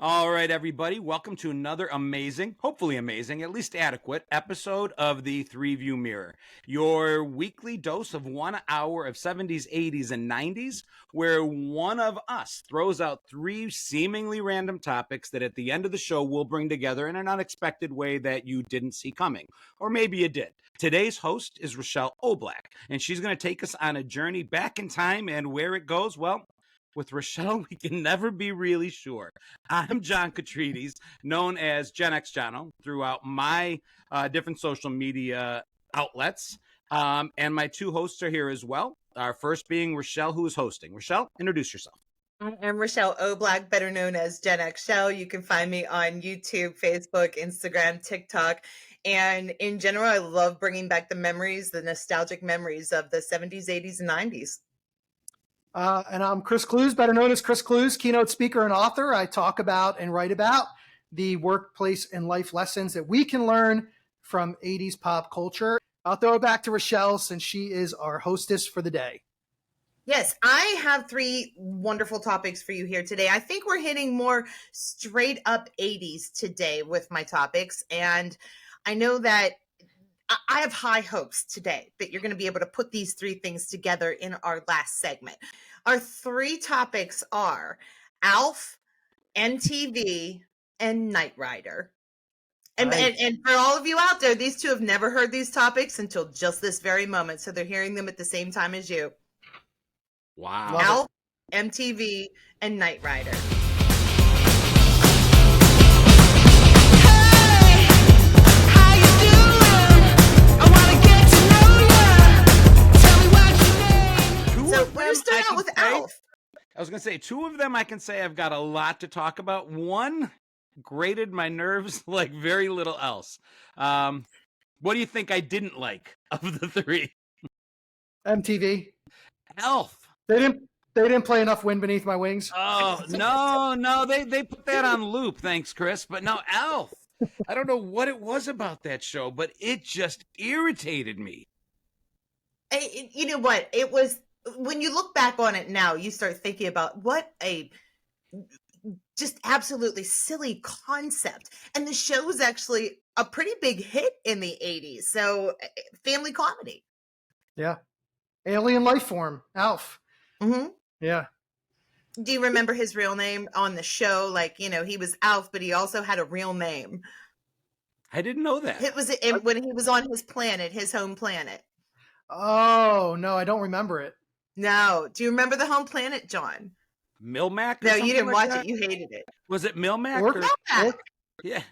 All right, everybody, welcome to another amazing, hopefully amazing, at least adequate episode of the Three View Mirror, your weekly dose of 1 hour of 70s, 80s, and 90s, where one of us throws out three seemingly random topics that at the end of the show we'll bring together in an unexpected way that you didn't see coming, or maybe you did. Today's host is Chelle O'Black, and she's going to take us on a journey back in time, and where it goes, well, with Chelle, we can never be really sure. I'm John Catrides, known as GenX Jono, throughout my different social media outlets. And my two hosts are here as well. Our first being Chelle, who is hosting. Chelle, introduce yourself. I'm Chelle O'Black, better known as GenX Chelle. You can find me on YouTube, Facebook, Instagram, TikTok. And in general, I love bringing back the memories, the nostalgic memories of the 70s, 80s, and 90s. And I'm Chris Clues, better known as Chris Clues, keynote speaker and author. I talk about and write about the workplace and life lessons that we can learn from 80s pop culture. I'll throw it back to Chelle since she is our hostess for the day. Yes, I have three wonderful topics for you here today. I think we're hitting more straight up 80s today with my topics. And I know that I have high hopes today that you're going to be able to put these three things together in our last segment. Our three topics are Alf, MTV, and Knight Rider. And for all of you out there, these two have never heard these topics until just this very moment. So they're hearing them at the same time as you. Wow. Alf, MTV, and Knight Rider. We're starting out with Alf. I was going to say, two of them I can say I've got a lot to talk about. One grated my nerves like very little else. What do you think I didn't like of the three? MTV. Alf. They didn't play enough Wind Beneath My Wings. Oh, no, they put that on loop, thanks, Chris. But no, Alf. I don't know what it was about that show, but it just irritated me. You know what? It was, when you look back on it now, you start thinking about what a just absolutely silly concept. And the show was actually a pretty big hit in the 80s. So family comedy. Yeah. Alien life form, Alf. Mm-hmm. Yeah. Do you remember his real name on the show? Like, you know, he was Alf, but he also had a real name. I didn't know that. It was when he was on his planet, his home planet. Oh, no, I don't remember it. No. Do you remember the home planet, John? Milmac? No, you didn't like watch that? it. You hated it. Was it Milmac? Milmac. Yeah.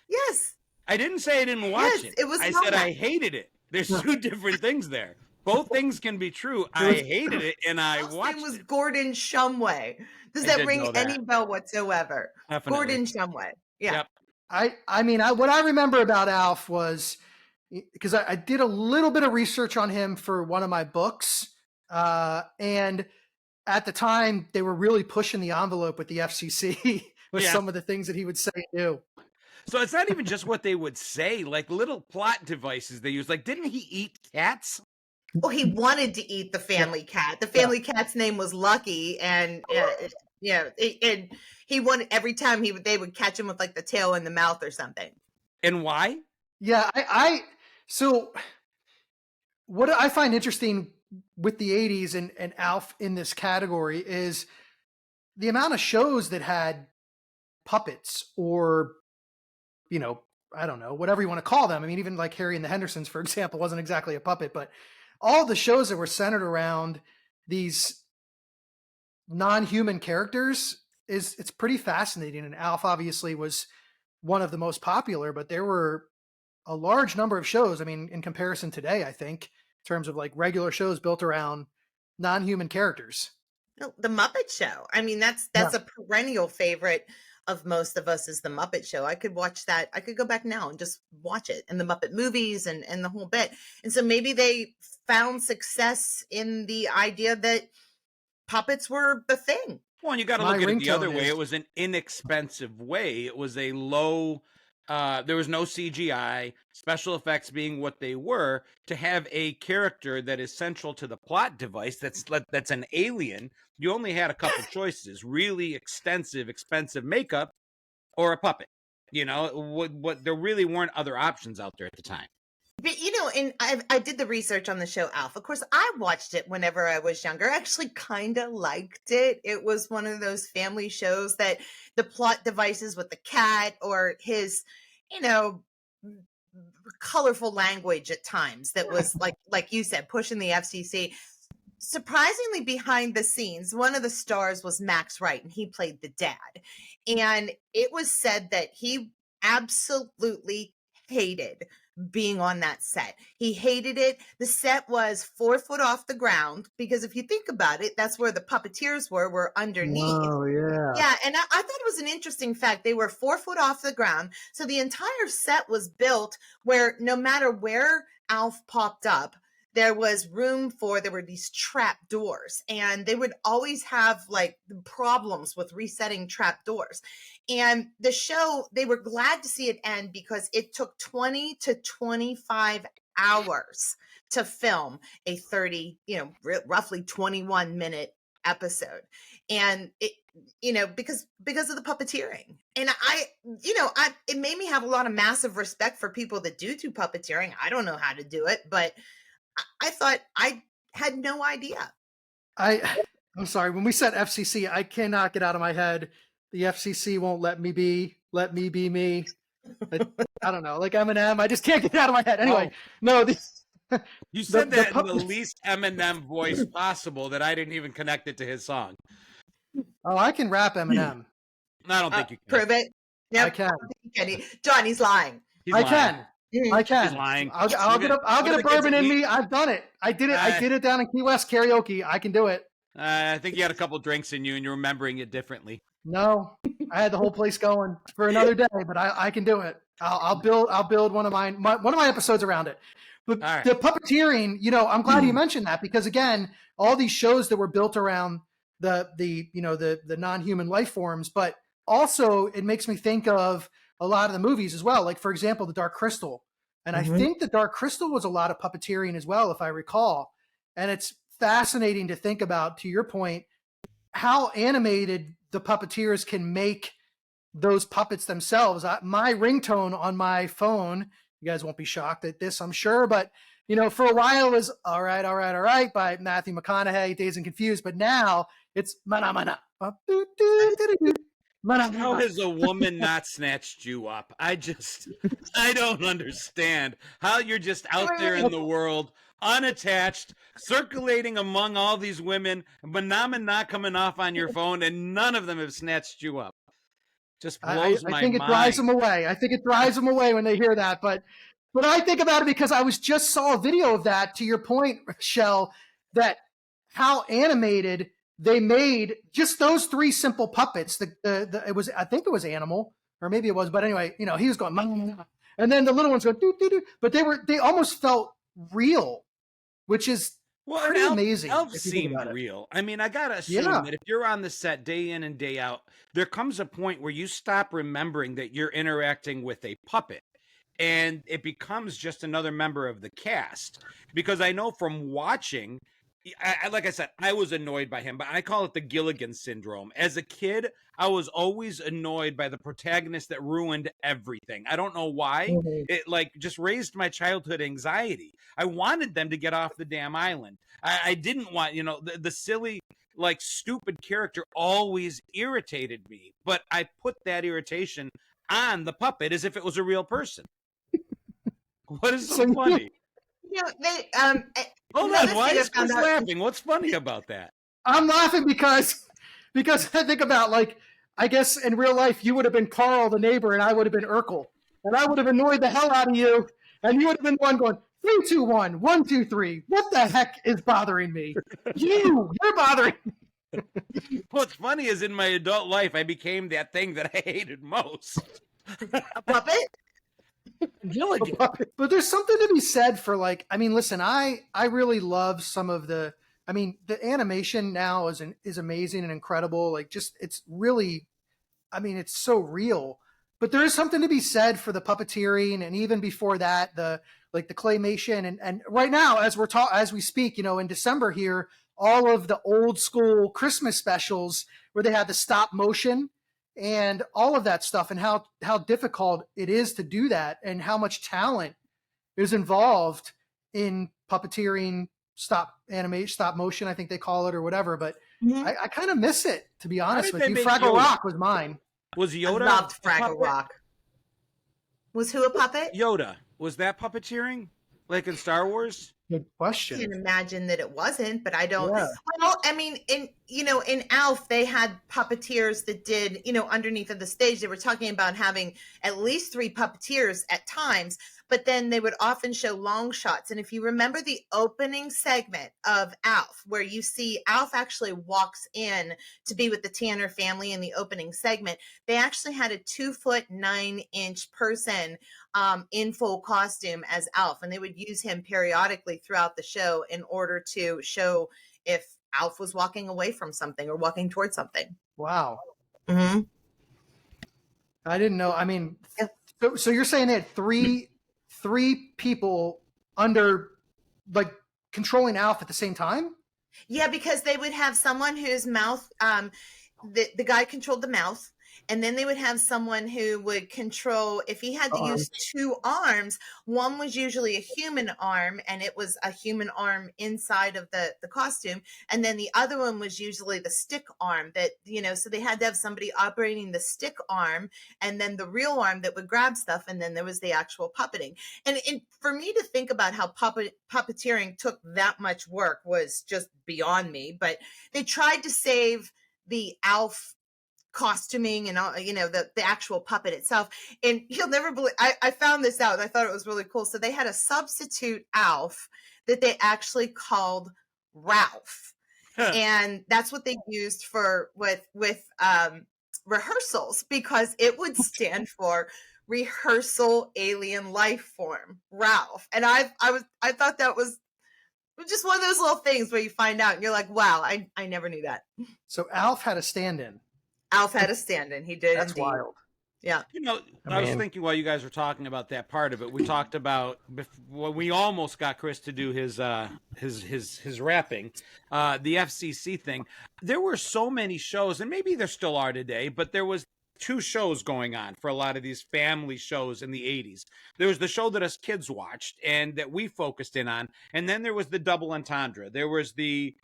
Yes. I didn't say I didn't watch it. It was I Milmac. said I hated it. There's two different things there. Both things can be true. I hated it and I watched it. His name was Gordon Shumway. Does that ring any bell whatsoever? Definitely. Gordon Shumway. Yeah. Yep. I mean, what I remember about Alf was, because I did a little bit of research on him for one of my books. And at the time, they were really pushing the envelope with the FCC with some of the things that he would say and do. So it's not even just what they would say, like little plot devices they use. Like, didn't he eat cats? Well, he wanted to eat the family cat. The family cat's name was Lucky. And and he wanted, every time they would catch him with like the tail in the mouth or something. And why? Yeah, so what I find interesting with the 80s and Alf in this category is the amount of shows that had puppets or, you know, I don't know, whatever you want to call them. I mean, even like Harry and the Hendersons, for example, wasn't exactly a puppet, but all the shows that were centered around these non-human characters it's pretty fascinating. And Alf obviously was one of the most popular, but there were a large number of shows. I mean, in comparison today, I think, in terms of like regular shows built around non-human characters. The Muppet Show. I mean, that's a perennial favorite of most of us, is the Muppet Show. I could watch that. I could go back now and just watch it, and the Muppet movies and the whole bit. And so maybe they found success in the idea that puppets were the thing. Well, and you got to look at it the other way. It was an inexpensive way. It was a low, there was no CGI, special effects being what they were, to have a character that is central to the plot device that's an alien. You only had a couple choices: really expensive makeup or a puppet. You know, what there really weren't other options out there at the time. But and I did the research on the show Alf. Of course, I watched it whenever I was younger. I actually kind of liked it. It was one of those family shows that the plot devices with the cat or his, you know, colorful language at times that was like you said, pushing the FCC. Surprisingly, behind the scenes, one of the stars was Max Wright, and he played the dad. And it was said that he absolutely hated being on that set. He hated it. The set was 4 foot off the ground because if you think about it, that's where the puppeteers were underneath. Oh, yeah. Yeah, and I thought it was an interesting fact. They were 4 foot off the ground. So the entire set was built where no matter where Alf popped up, there was there were these trap doors, and they would always have like problems with resetting trap doors. And the show, they were glad to see it end because it took 20 to 25 hours to film a 30, roughly 21-minute episode. And it, because of the puppeteering. And it made me have a lot of massive respect for people that do puppeteering. I don't know how to do it, but I thought I had no idea. I'm sorry. When we said FCC, I cannot get out of my head. The FCC won't let me be me. I don't know, like Eminem. I just can't get it out of my head. Anyway, no. You said that in the least Eminem voice possible that I didn't even connect it to his song. Oh, I can rap Eminem. I don't think you can. Prove it. Yep. I can. John, he's lying. I can. I can. He's lying. I'll get a bourbon in me. I've done it. I did it. I did it down in Key West karaoke. I can do it. I think you had a couple drinks in you and you're remembering it differently. No, I had the whole place going for another day, but I can do it. I'll build one of my episodes around it. But right. The puppeteering, I'm glad you mentioned that because again, all these shows that were built around the non-human life forms, but also it makes me think of a lot of the movies as well. Like for example, The Dark Crystal. And I think The Dark Crystal was a lot of puppeteering as well, if I recall. And it's fascinating to think about, to your point, how animated the puppeteers can make those puppets themselves. My ringtone on my phone, you guys won't be shocked at this, I'm sure, but for a while it was All Right by Matthew McConaughey, Dazed and Confused, but now it's Mana Mana. How has a woman not snatched you up? I don't understand how you're just out there in the world, unattached, circulating among all these women, Manama not coming off on your phone, and none of them have snatched you up. Just blows my mind. I think it drives them away. I think it drives them away when they hear that. But I think about it because I just saw a video of that, to your point, Chelle, that how animated they made just those 3 simple puppets. I think it was Animal, or maybe it was, but anyway, he was going, and then the little ones go doo doo doo, but they almost felt real, which is pretty amazing. Elves seemed real. I mean, I gotta assume that if you're on the set day in and day out, there comes a point where you stop remembering that you're interacting with a puppet. And it becomes just another member of the cast. Because I know from watching, like I said, I was annoyed by him, but I call it the Gilligan syndrome. As a kid, I was always annoyed by the protagonist that ruined everything. I don't know why. It just raised my childhood anxiety. I wanted them to get off the damn island. I didn't want, the silly, stupid character always irritated me. But I put that irritation on the puppet as if it was a real person. What is so funny? Hold on, why is Chris laughing? What's funny about that? I'm laughing because I think about, I guess in real life you would have been Carl, the neighbor, and I would have been Urkel. And I would have annoyed the hell out of you, and you would have been the one going, 3, 2, 1, 1, 2, 3. What the heck is bothering me? You're bothering me. What's funny is in my adult life, I became that thing that I hated most. A puppet? Gilligan. But there's something to be said for listen, I really love some of the animation now is amazing and incredible. It's really, it's so real. But there is something to be said for the puppeteering, and even before that, the claymation, and right now as we speak, in December here, all of the old school Christmas specials where they had the stop motion. and all of that stuff, and how difficult it is to do that, and how much talent is involved in puppeteering, stop motion, I think they call it, or whatever. But I kind of miss it, to be honest with you. Fraggle Rock was mine. Was Yoda? I loved Fraggle Rock. Was who a puppet? Yoda. Was that puppeteering? Like in Star Wars? Good question. I can imagine that it wasn't, but I don't. Yeah. Well, I mean, in Alf, they had puppeteers that did, underneath of the stage. They were talking about having at least 3 puppeteers at times, but then they would often show long shots. And if you remember the opening segment of Alf, where you see Alf actually walks in to be with the Tanner family in the opening segment, they actually had a 2'9" person in full costume as Alf, and they would use him periodically throughout the show in order to show if Alf was walking away from something or walking towards something. Wow. Mm-hmm. I didn't know. I mean, Yeah. so you're saying they had three people under, like, controlling Alf at the same time? Yeah, because they would have someone whose mouth, the guy controlled the mouth. And then they would have someone who would control, if he had to use 2 arms, one was usually a human arm, and it was a human arm inside of the costume. And then the other one was usually the stick arm that, so they had to have somebody operating the stick arm and then the real arm that would grab stuff. And then there was the actual puppeting. And for me to think about how puppeteering took that much work was just beyond me. But they tried to save the Alf costuming and all, the actual puppet itself. And you'll never believe, I found this out. I thought it was really cool. So they had a substitute Alf that they actually called Ralph. And that's what they used with rehearsals, because it would stand for Rehearsal Alien Life Form, Ralph. And I thought that was just one of those little things where you find out and you're like, wow, I never knew that. So Alf had a stand-in. Alf had a stand-in. He did. That's indeed. wild. Yeah. I was thinking while you guys were talking about that part of it, we talked about when we almost got Chris to do his rapping, the FCC thing. There were so many shows, and maybe there still are today, but there was 2 shows going on for a lot of these family shows in the 80s. There was the show that us kids watched and that we focused in on, and then there was the double entendre. There was the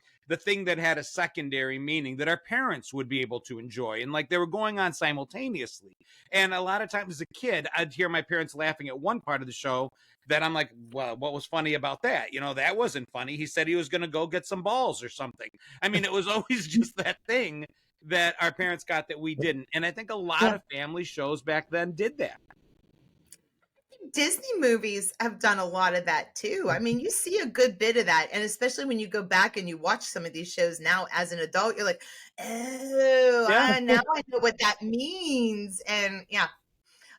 thing that had a secondary meaning that our parents would be able to enjoy. And like they were going on simultaneously. And a lot of times as a kid, I'd hear my parents laughing at one part of the show that I'm like, well, what was funny about that? That wasn't funny. He said he was going to go get some balls or something. I mean, it was always just that thing that our parents got that we didn't. And I think a lot of family shows back then did that. Disney movies have done a lot of that too. I mean, you see a good bit of that. And especially when you go back and you watch some of these shows now as an adult, you're like, oh, now I know what that means. And yeah.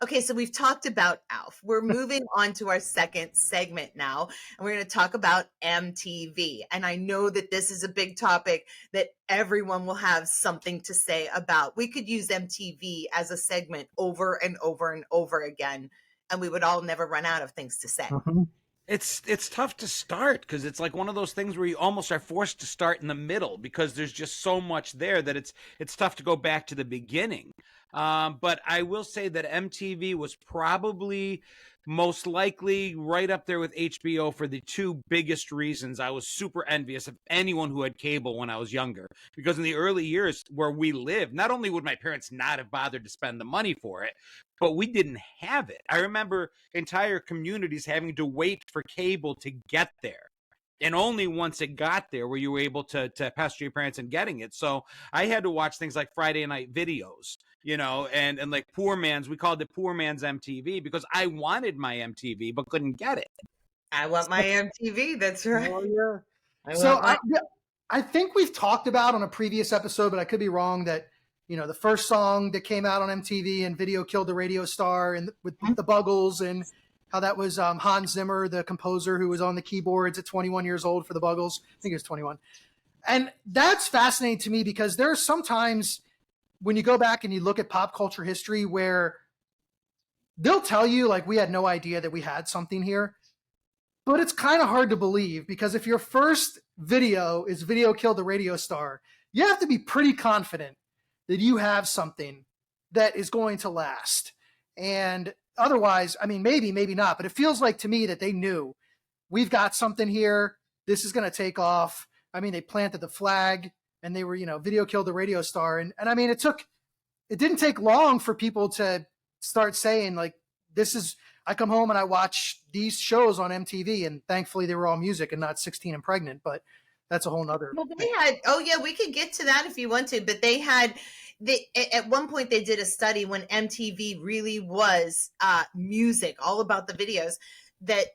Okay, so we've talked about Alf. We're moving on to our second segment now, and we're going to talk about MTV. And I know that this is a big topic that everyone will have something to say about. We could use MTV as a segment over and over and over again, and we would all never run out of things to say. Mm-hmm. It's tough to start because it's like one of those things where you almost are forced to start in the middle because there's just so much there that it's tough to go back to the beginning. But I will say that MTV was probably most likely right up there with HBO for the 2 biggest reasons I was super envious of anyone who had cable when I was younger. Because in the early years where we lived, not only would my parents not have bothered to spend the money for it, but we didn't have it. I remember entire communities having to wait for cable to get there. And only once it got there were you able to pester your parents and getting it. So I had to watch things like Friday night videos, and like poor man's, we called it poor man's MTV because I wanted my MTV but couldn't get it. I want my MTV. That's right. Oh, yeah. I think we've talked about on a previous episode, but I could be wrong, that the first song that came out on MTV and Video Killed the Radio Star and with the Buggles, and how that was Hans Zimmer, the composer who was on the keyboards at 21 years old for the Buggles. I think he was 21. And that's fascinating to me because there are sometimes when you go back and you look at pop culture history where they'll tell you, like, we had no idea that we had something here. But it's kind of hard to believe because if your first video is Video Killed the Radio Star, you have to be pretty confident that you have something that is going to last. And otherwise, I mean, maybe not, but it feels like to me that they knew we've got something here. This is going to take off. I mean, they planted the flag and they were, video killed the radio star. And I mean, it didn't take long for people to start saying like, I come home and I watch these shows on MTV, and thankfully they were all music and not 16 and Pregnant, but that's a whole nother. Well, we could get to that if you want to, but at one point they did a study when MTV really was music, all about the videos, that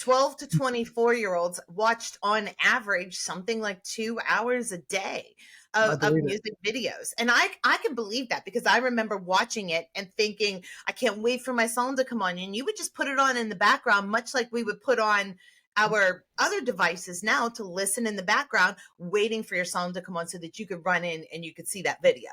12 to 24-year-olds watched on average something like 2 hours a day of music videos. And I can believe that, because I remember watching it and thinking, I can't wait for my song to come on. And you would just put it on in the background, much like we would put on our other devices now to listen in the background, waiting for your song to come on so that you could run in and you could see that video.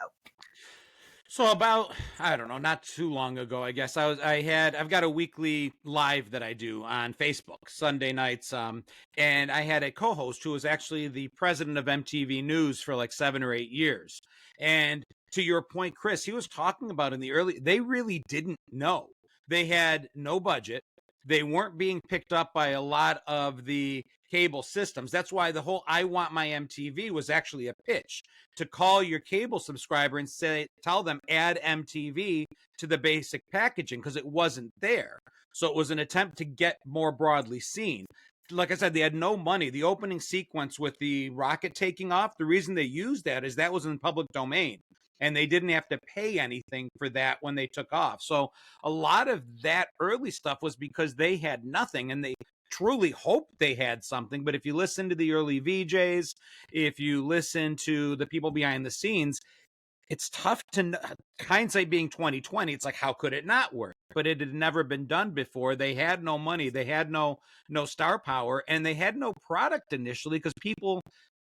So about, I don't know, not too long ago, I guess I've got a weekly live that I do on Facebook Sunday nights. And I had a co-host who was actually the president of MTV News for like 7 or 8 years. And to your point, Chris, he was talking about they really didn't know. They had no budget. They weren't being picked up by a lot of the cable systems. That's why the whole I Want My MTV was actually a pitch to call your cable subscriber and tell them add MTV to the basic packaging, because it wasn't there. So it was an attempt to get more broadly seen. Like I said, they had no money. The opening sequence with the rocket taking off, the reason they used that is that was in public domain, and they didn't have to pay anything for that when they took off. So a lot of that early stuff was because they had nothing, and they truly hoped they had something. But if you listen to the early VJs, if you listen to the people behind the scenes, it's tough to, hindsight being 2020, it's like, how could it not work? But it had never been done before. They had no money, they had no star power, and they had no product initially, because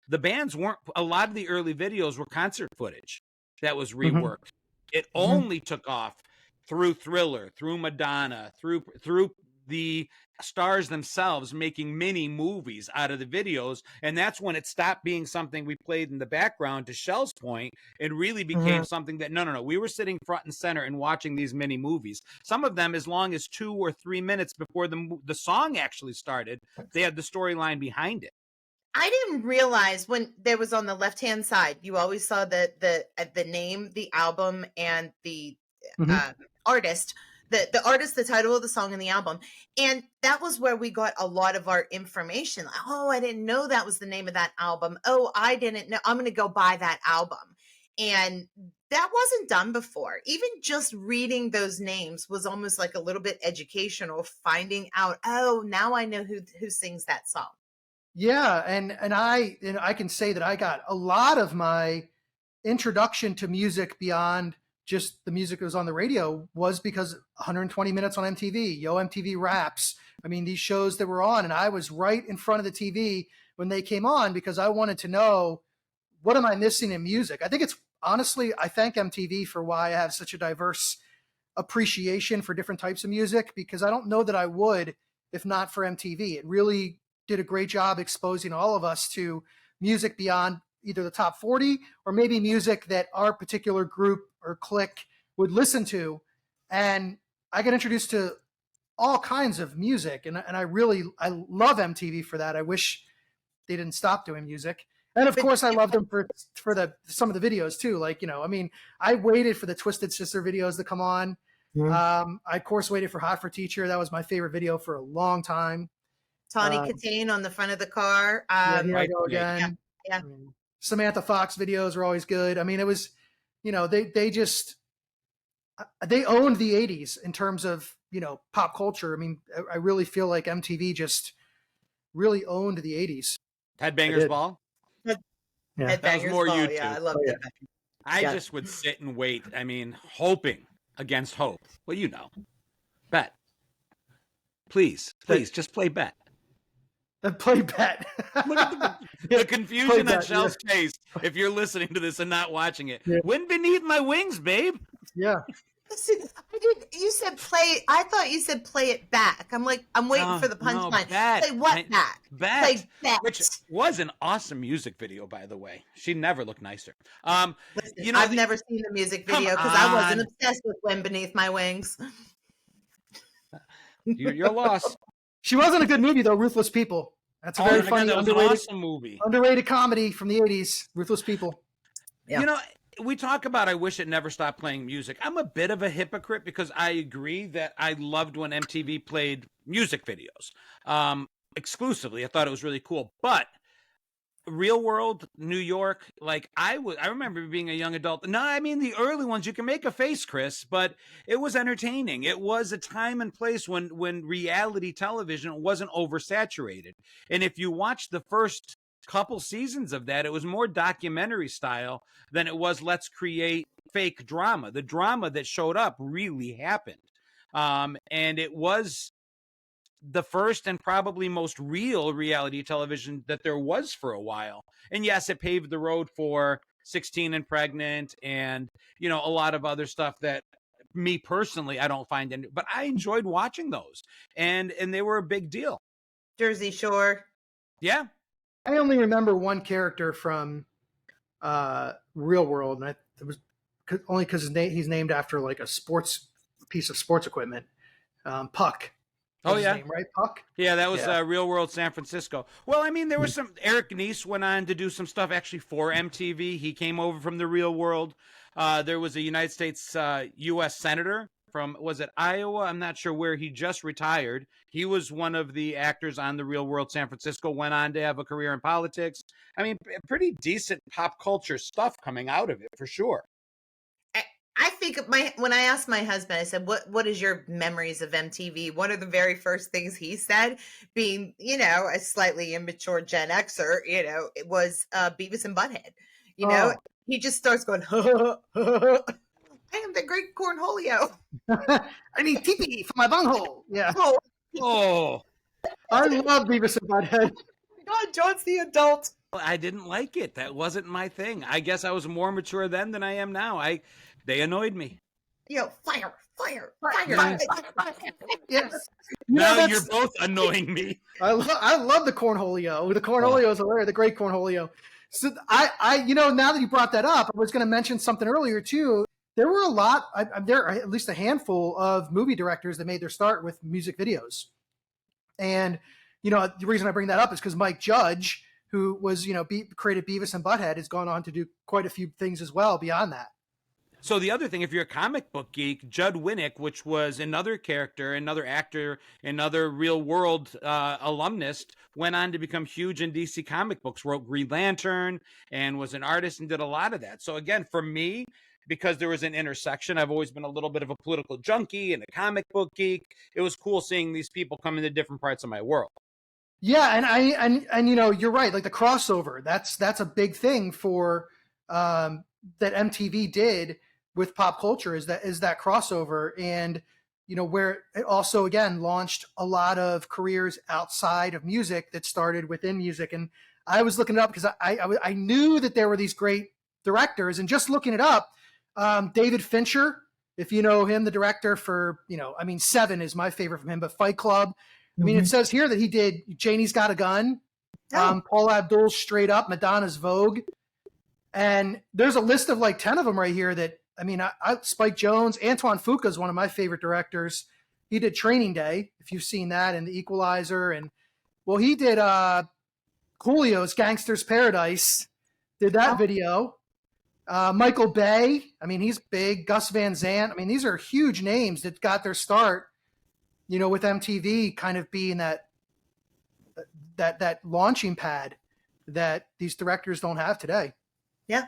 the bands weren't, a lot of the early videos were concert footage that was reworked. It only took off through Thriller, through Madonna, through the stars themselves making mini movies out of the videos. And that's when it stopped being something we played in the background, to Chelle's point, and really became something that, no, we were sitting front and center and watching these mini movies. Some of them as long as 2 or 3 minutes before the song actually started, they had the storyline behind it. I didn't realize when there was on the left-hand side, you always saw the name, the album, and the artist, the artist, the title of the song, and the album. And that was where we got a lot of our information. Like, oh, I didn't know that was the name of that album. Oh, I didn't know. I'm going to go buy that album. And that wasn't done before. Even just reading those names was almost like a little bit educational, finding out, oh, now I know who sings that song. Yeah, and I can say that I got a lot of my introduction to music beyond just the music that was on the radio was because 120 Minutes on MTV, Yo MTV Raps. I mean, these shows that were on, and I was right in front of the TV when they came on, because I wanted to know, what am I missing in music? I think it's, honestly, I thank MTV for why I have such a diverse appreciation for different types of music, because I don't know that I would if not for MTV. It really did a great job exposing all of us to music beyond either the top 40 or maybe music that our particular group or clique would listen to. And I got introduced to all kinds of music. And I love MTV for that. I wish they didn't stop doing music. And of course I love them for some of the videos too. Like, I mean, I waited for the Twisted Sister videos to come on. I of course waited for Hot for Teacher. That was my favorite video for a long time. Tawny Katane on the front of the car. Here I go again. Yeah. I mean, Samantha Fox videos were always good. I mean, it was, they owned the 80s in terms of, pop culture. I mean, I really feel like MTV just really owned the 80s. Headbangers Ball? Yeah. That was more YouTube. Yeah, I love that. I just would sit and wait. I mean, hoping against hope. Well, bet. Please, just play bet. Play bet. Look at the confusion on Chelle's face if you're listening to this and not watching it. Yeah. Wind beneath my wings, babe. Yeah. See, I You said play. I thought you said play it back. I'm like, I'm waiting for the No, punchline. Bet. Play what back? Play Bet. Which was an awesome music video, by the way. She never looked nicer. Listen, I've never seen the music video because I wasn't obsessed with Wind Beneath My Wings. You're lost. She wasn't a good movie though. Ruthless People. That's a very funny, that was underrated, an awesome movie. Underrated comedy from the '80s. Ruthless People. Yeah. You know, we talk about I wish it never stopped playing music. I'm a bit of a hypocrite because I agree that I loved when MTV played music videos exclusively. I thought it was really cool. But Real World, New York, like I remember being a young adult. No, I mean the early ones, you can make a face, Chris, but it was entertaining. It was a time and place when reality television wasn't oversaturated. And if you watch the first couple seasons of that, it was more documentary style than it was let's create fake drama. The drama that showed up really happened. And it was the first and probably most real reality television that there was for a while. And yes, it paved the road for 16 and Pregnant and, you know, a lot of other stuff that me personally, I don't find any, but I enjoyed watching those and they were a big deal. Jersey Shore. Yeah. I only remember one character from Real World, and it was only because he's named after like a piece of sports equipment. Puck. Oh yeah, name, right? Puck. Yeah, that was Real World San Francisco. Well, I mean, there was some. Eric Nies went on to do some stuff actually for MTV. He came over from the Real World. There was a United States U.S. Senator from, was it Iowa? I'm not sure where. He just retired. He was one of the actors on the Real World San Francisco. Went on to have a career in politics. I mean, pretty decent pop culture stuff coming out of it for sure. I think when I asked my husband, I said, what is your memories of MTV? One of the very first things he said, being, you know, a slightly immature Gen Xer, you know, it was Beavis and Butthead. You know, he just starts going, I am the great cornholio. I need teepee for my bunghole. Yeah. Oh. I love Beavis and Butthead. God, John's the adult. I didn't like it. That wasn't my thing. I guess I was more mature then than I am now. They annoyed me. You know, fire. Yes. Now you're both annoying me. I love the cornholio. The cornholio is hilarious. The great cornholio. So I you know, now that you brought that up, I was going to mention something earlier too. There were a lot. There are at least a handful of movie directors that made their start with music videos. And you know, the reason I bring that up is because Mike Judge, who was, you know, created Beavis and Butthead, has gone on to do quite a few things as well beyond that. So the other thing, if you're a comic book geek, Judd Winnick, which was another character, another actor, another Real World alumnus, went on to become huge in DC comic books, wrote Green Lantern and was an artist and did a lot of that. So again, for me, because there was an intersection, I've always been a little bit of a political junkie and a comic book geek. It was cool seeing these people come into different parts of my world. Yeah, and you know, you're right. Like the crossover, that's a big thing for that MTV did with pop culture is that crossover, and you know, where it also again launched a lot of careers outside of music that started within music. And I was looking it up because I knew that there were these great directors, and just looking it up, David Fincher, if you know him, the director for, you know, I mean, Seven is my favorite from him, but Fight Club. I mean, it says here that he did Janie's Got a Gun, Paul Abdul's Straight Up, Madonna's Vogue. And there's a list of like 10 of them right here that, I mean, Spike Jonze, Antoine Fuqua is one of my favorite directors. He did Training Day, if you've seen that, and The Equalizer. And, well, he did Coolio's Gangster's Paradise, did that video. Michael Bay, I mean, he's big. Gus Van Sant. I mean, these are huge names that got their start, you know, with MTV kind of being that launching pad that these directors don't have today. Yeah.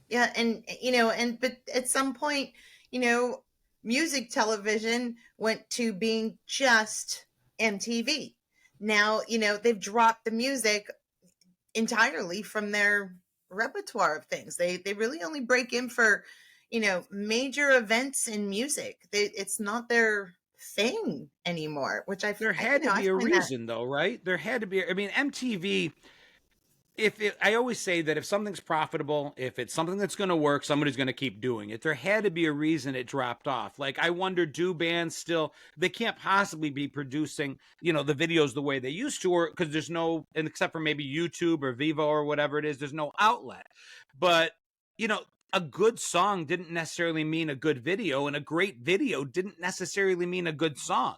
Yeah. And, you know, but at some point, you know, music television went to being just MTV. Now, you know, they've dropped the music entirely from their repertoire of things. They really only break in for, you know, major events in music. It's not their thing anymore, which there had to be a reason though, right? There had to be. I mean, MTV, I always say that if something's profitable, if it's something that's going to work, somebody's going to keep doing it. There had to be a reason it dropped off. Like, I wonder, do bands still, they can't possibly be producing, the videos the way they used to, or because there's no, and except for maybe YouTube or Vivo or whatever it is, there's no outlet. But, a good song didn't necessarily mean a good video, and a great video didn't necessarily mean a good song.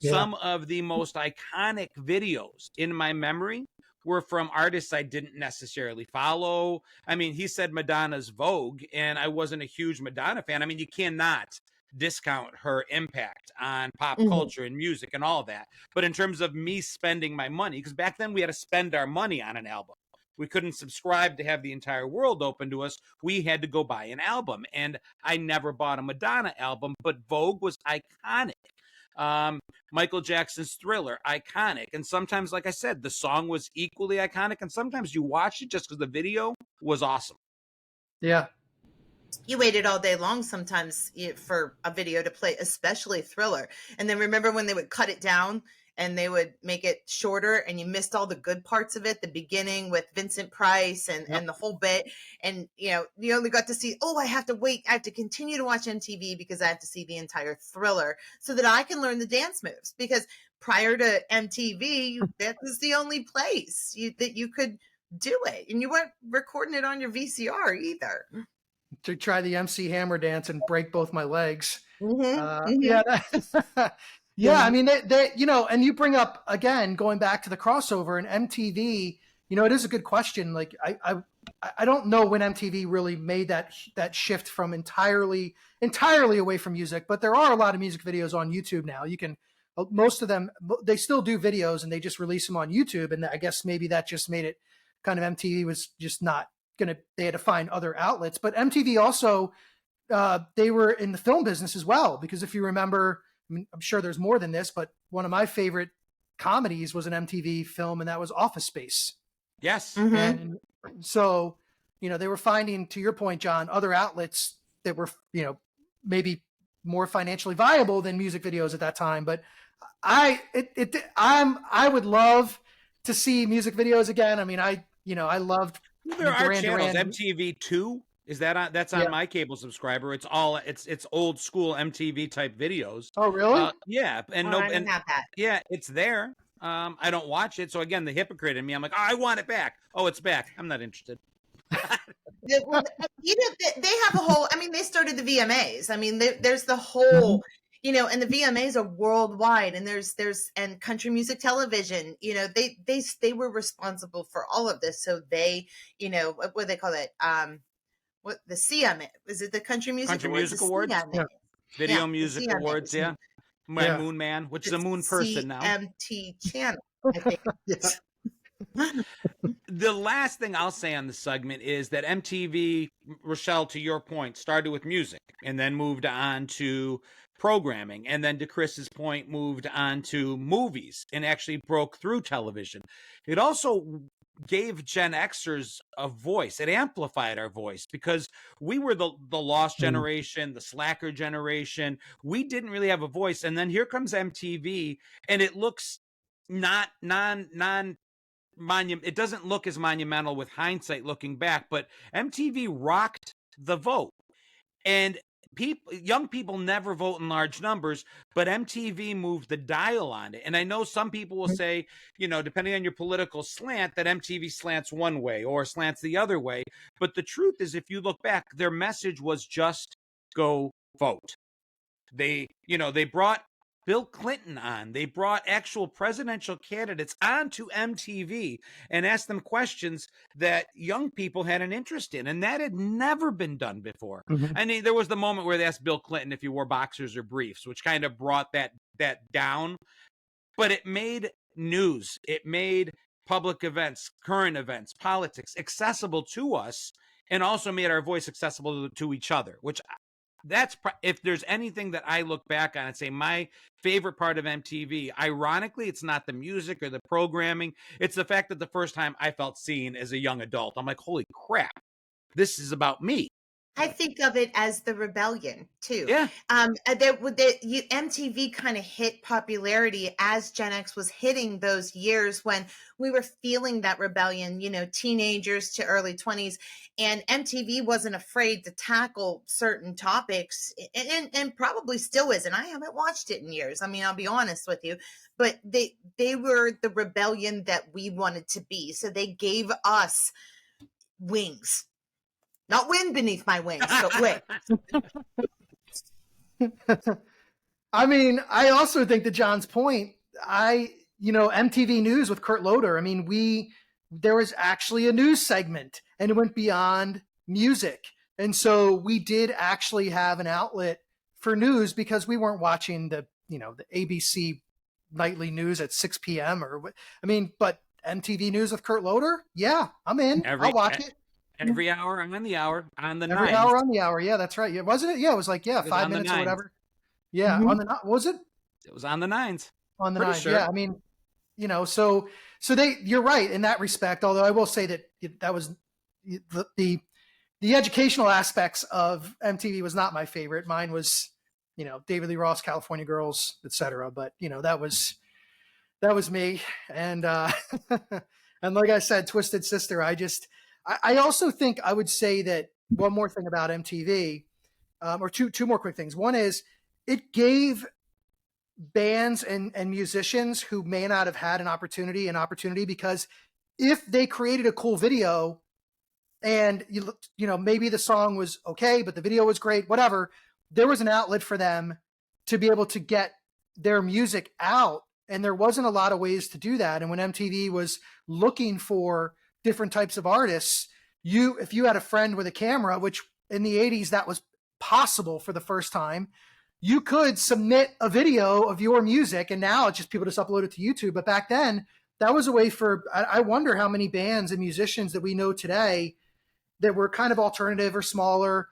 Yeah. Some of the most iconic videos in my memory were from artists I didn't necessarily follow. I mean, he said Madonna's Vogue, and I wasn't a huge Madonna fan. I mean, you cannot discount her impact on pop culture and music and all that. But in terms of me spending my money, because back then we had to spend our money on an album. We couldn't subscribe to have the entire world open to us. We had to go buy an album. And I never bought a Madonna album, but Vogue was iconic. Michael Jackson's Thriller, iconic. And sometimes, like I said, the song was equally iconic. And sometimes you watch it just because the video was awesome. Yeah. You waited all day long sometimes for a video to play, especially Thriller. And then remember when they would cut it down and they would make it shorter, and you missed all the good parts of it, the beginning with Vincent Price and the whole bit. And, you only got to see, I have to wait. I have to continue to watch MTV because I have to see the entire Thriller so that I can learn the dance moves. Because prior to MTV, that was the only place that you could do it. And you weren't recording it on your VCR either. To try the MC Hammer dance and break both my legs. Yeah, I mean, they and you bring up, again, going back to the crossover and MTV, it is a good question. Like, I don't know when MTV really made that shift from entirely away from music, but there are a lot of music videos on YouTube now. You can, most of them, they still do videos and they just release them on YouTube. And I guess maybe that just made it kind of, MTV was just not they had to find other outlets. But MTV also, they were in the film business as well, because if you remember, I mean, I'm sure there's more than this, but one of my favorite comedies was an MTV film, and that was Office Space. Yes. And so, they were finding, to your point, John, other outlets that were, maybe more financially viable than music videos at that time. But I would love to see music videos again. I mean, I loved. There are channels. MTV2 is that on? That's on my cable subscriber. It's old school MTV type videos. Oh, really? Yeah, and I didn't have that. Yeah, it's there. I don't watch it, so again, the hypocrite in me, I'm like, I want it back. Oh, it's back. I'm not interested. Well, they have a whole. I mean, they started the VMAs. I mean, there's the whole. And the VMAs are worldwide, and there's and country music television. They were responsible for all of this. So they, what do they call it? What the CMA, is it the Country Music Awards? Yeah. Video Music Awards, yeah. Moon Man, which is a moon person now. CMT channel, I think. The last thing I'll say on the segment is that MTV, Rochelle, to your point, started with music and then moved on to programming, and then to Chris's point, moved on to movies and actually broke through television. It also gave Gen Xers a voice. It amplified our voice because we were the lost generation, the slacker generation. We didn't really have a voice. And then here comes MTV, and it looks it doesn't look as monumental with hindsight looking back, but MTV rocked the vote. And young people never vote in large numbers, but MTV moved the dial on it. And I know some people will say, depending on your political slant, that MTV slants one way or slants the other way. But the truth is, if you look back, their message was just go vote. They brought Bill Clinton on. They brought actual presidential candidates onto MTV and asked them questions that young people had an interest in. And that had never been done before. I mean, there was the moment where they asked Bill Clinton if he wore boxers or briefs, which kind of brought that down. But it made news. It made public events, current events, politics accessible to us, and also made our voice accessible to each other, which if there's anything that I look back on and say my favorite part of MTV, ironically, it's not the music or the programming. It's the fact that the first time I felt seen as a young adult, I'm like, holy crap, this is about me. I think of it as the rebellion too. Yeah. MTV kind of hit popularity as Gen X was hitting those years when we were feeling that rebellion, teenagers to early 20s, and MTV wasn't afraid to tackle certain topics, and probably still isn't. I haven't watched it in years. I mean, I'll be honest with you, but they were the rebellion that we wanted to be. So they gave us wings. Not wind beneath my wings, but wings. I mean, I also think, to John's point, MTV News with Kurt Loder, I mean, there was actually a news segment, and it went beyond music. And so we did actually have an outlet for news, because we weren't watching the ABC nightly news at 6 p.m. But MTV News with Kurt Loder, yeah, I'm in. I'll watch it. Every hour on the hour on the every nines. hour on the hour. Yeah, that's right. Yeah, wasn't it? Yeah, it was like 5 minutes or whatever. Yeah, on the was it? It was on the nines. On the nines. Sure. Yeah, I mean, so you're right in that respect. Although I will say that was the educational aspects of MTV was not my favorite. Mine was, David Lee Roth, California Girls, etc. But that was me. And and like I said, Twisted Sister. I also think I would say that one more thing about MTV, or two more quick things. One is it gave bands and musicians who may not have had an opportunity, because if they created a cool video and maybe the song was okay, but the video was great, whatever, there was an outlet for them to be able to get their music out. And there wasn't a lot of ways to do that. And when MTV was looking for different types of artists, if you had a friend with a camera, which in the 80s that was possible for the first time, you could submit a video of your music, and now it's just people just upload it to YouTube. But back then, that was a way for, I wonder how many bands and musicians that we know today that were kind of alternative or smaller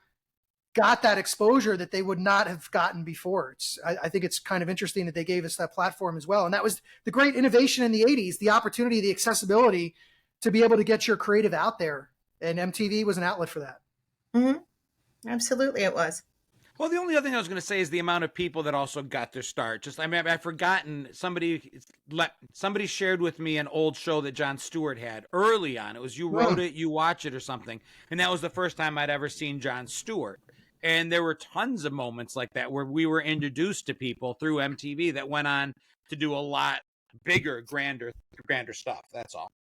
got that exposure that they would not have gotten before. I think it's kind of interesting that they gave us that platform as well. And that was the great innovation in the 80s, the opportunity, the accessibility to be able to get your creative out there. And MTV was an outlet for that. Mm-hmm. Absolutely, it was. Well, the only other thing I was going to say is the amount of people that also got their start. I've forgotten, somebody shared with me an old show that Jon Stewart had early on. It was You Wrote It, You Watch It or something. And that was the first time I'd ever seen Jon Stewart. And there were tons of moments like that where we were introduced to people through MTV that went on to do a lot bigger, grander stuff. That's all.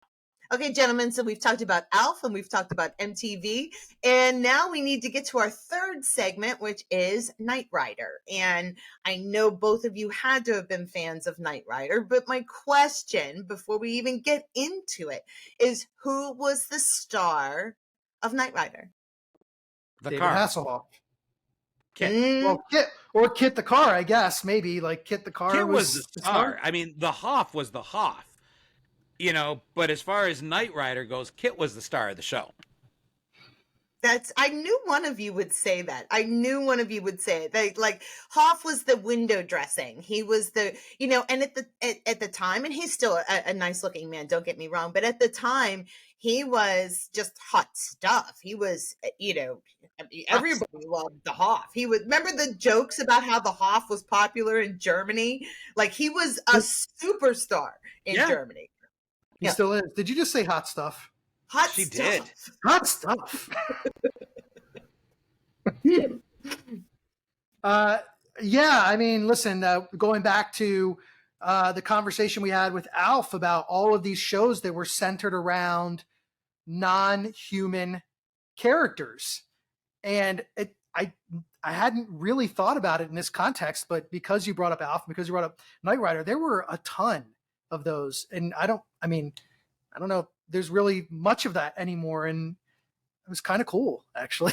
Okay, gentlemen, so we've talked about Alf and we've talked about MTV, and now we need to get to our third segment, which is Knight Rider. And I know both of you had to have been fans of Knight Rider, but my question, before we even get into it, is who was the star of Knight Rider? David Hasselhoff. Kit. Well, Kit the car, I guess, maybe. Like Kit the car Kit was the star. I mean, the Hoff was the Hoff. But as far as Knight Rider goes, Kit was the star of the show. I knew one of you would say that. I knew one of you would say it. Like Hoff was the window dressing. He was the, and at the time, and he's still a nice looking man, don't get me wrong, but at the time he was just hot stuff. He was, everybody loved the Hoff. Remember the jokes about how the Hoff was popular in Germany? Like he was a superstar in Germany. He still is. Did you just say hot stuff? She did. Hot stuff. Yeah, I mean, listen, going back to the conversation we had with Alf about all of these shows that were centered around non-human characters. And I hadn't really thought about it in this context, but because you brought up Alf, because you brought up Knight Rider, there were a ton of those. And I don't know if there's really much of that anymore. And it was kind of cool, actually.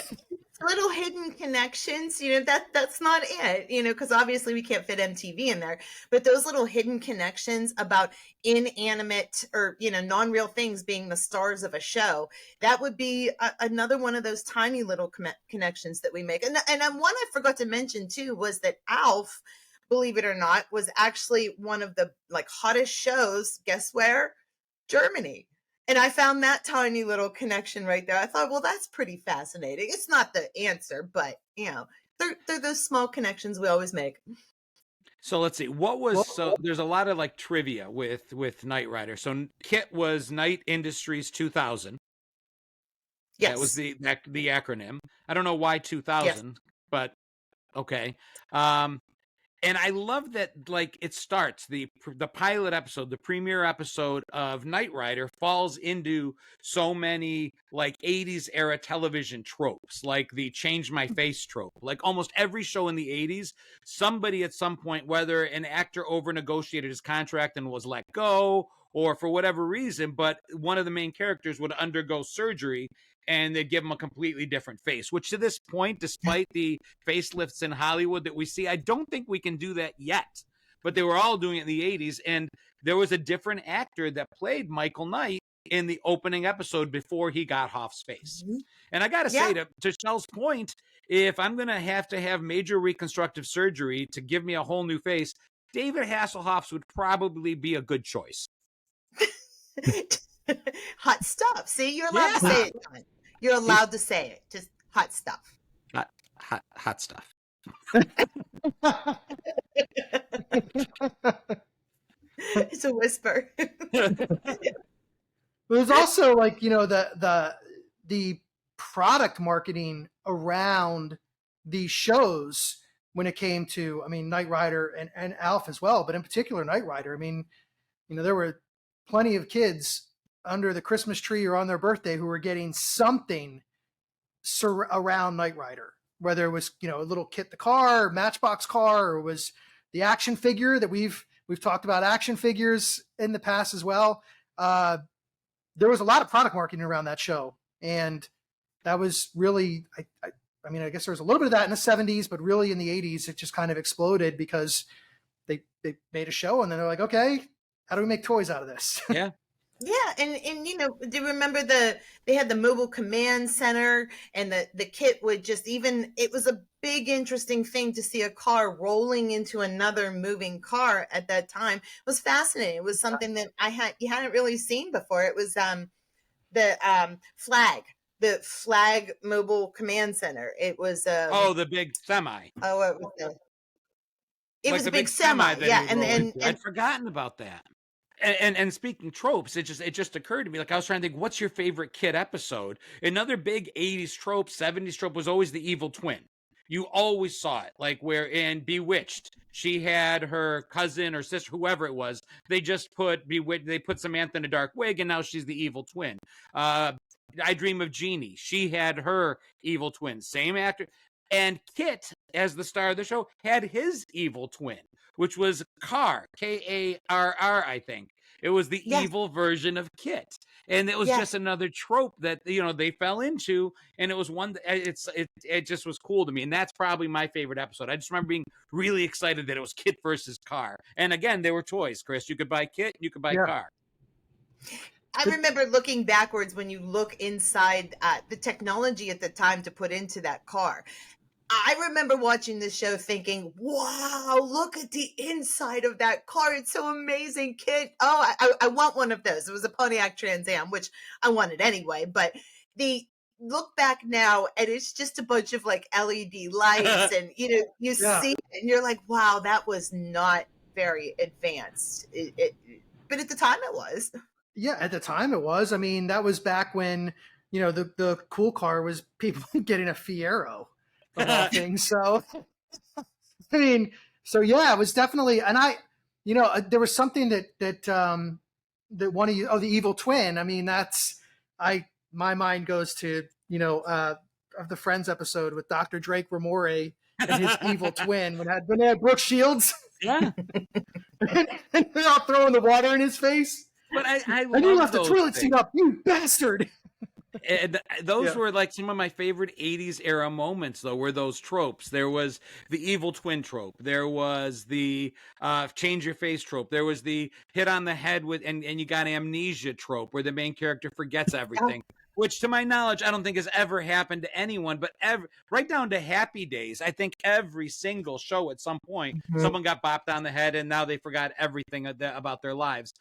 Little hidden connections, that's not it, because obviously we can't fit MTV in there, but those little hidden connections about inanimate or, non-real things being the stars of a show, that would be another one of those tiny little connections that we make. And one I forgot to mention too was that Alf, believe it or not, was actually one of the hottest shows. Guess where? Germany. And I found that tiny little connection right there. I thought, well, that's pretty fascinating. It's not the answer, but they're those small connections we always make. So let's see. There's a lot of like trivia with Knight Rider. So KIT was Knight Industries 2000. Yes. That was the acronym. I don't know why 2000, but okay. And I love that, like, it starts the pilot episode, the premiere episode of Knight Rider falls into so many like 80s era television tropes, like the change my face trope. Like almost every show in the 80s, somebody at some point, whether an actor over negotiated his contract and was let go, or for whatever reason, but one of the main characters would undergo surgery and they'd give him a completely different face, which to this point, despite the facelifts in Hollywood that we see, I don't think we can do that yet. But they were all doing it in the 80s, and there was a different actor that played Michael Knight in the opening episode before he got Hoff's face. Mm-hmm. And I got to say, to Chelle's point, if I'm going to have major reconstructive surgery to give me a whole new face, David Hasselhoff's would probably be a good choice. Hot stuff. See, you're allowed to say it, John. You're allowed to say it. Just hot stuff. Hot stuff. It's a whisper. There's also like, the product marketing around these shows when it came to, Knight Rider and Alf as well, but in particular Knight Rider. There were plenty of kids under the Christmas tree or on their birthday who were getting something around Knight Rider, whether it was, a little KIT the car, Matchbox car, or it was the action figure that we've talked about action figures in the past as well. There was a lot of product marketing around that show. And that was really, I guess there was a little bit of that in the 70s, but really in the 80s, it just kind of exploded because they made a show and then they're like, okay, how do we make toys out of this? Yeah. Yeah, and do you remember they had the mobile command center, and the KIT would just it was a big interesting thing to see a car rolling into another moving car at that time. It was fascinating. It was something that you hadn't really seen before. It was the Flag Mobile Command Center. It was the big semi. It was a big semi. Yeah, and I'd forgotten about that. And speaking tropes, it just occurred to me, like I was trying to think, what's your favorite KIT episode? Another big 80s trope, 70s trope was always the evil twin. You always saw it, like where in Bewitched, she had her cousin or sister, whoever it was, they just put Samantha in a dark wig and now she's the evil twin. I Dream of Jeannie, she had her evil twin, same actor. And KIT, as the star of the show, had his evil twin, which was Karr, Karr, I think. It was the evil version of KIT. And it was just another trope that, they fell into. And it was one that it just was cool to me. And that's probably my favorite episode. I just remember being really excited that it was KIT versus Karr. And again, they were toys, Chris. You could buy KIT, you could buy Karr. I remember looking backwards when you look inside the technology at the time to put into that car. I remember watching this show thinking, wow, look at the inside of that car. It's so amazing, KIT. Oh, I want one of those. It was a Pontiac Trans Am, which I wanted anyway. But the look back now, and it's just a bunch of like LED lights. And, you see it and you're like, wow, that was not very advanced. But at the time it was. Yeah, at the time it was. That was back when, the cool car was people getting a Fiero. Of all things. So, it was definitely, and there was something that one of you, the evil twin. My mind goes to, of the Friends episode with Dr. Drake Ramore and his evil twin when they had Brooke Shields. Yeah. and they're all throwing the water in his face. But I and you left the toilet seat up, you bastard. And those were like some of my favorite 80s era moments, though, were those tropes. There was the evil twin trope. There was the change your face trope. There was the hit on the head with and you got amnesia trope where the main character forgets everything. which to my knowledge, I don't think has ever happened to anyone, but right down to Happy Days, I think every single show at some point, someone got bopped on the head and now they forgot everything about their lives.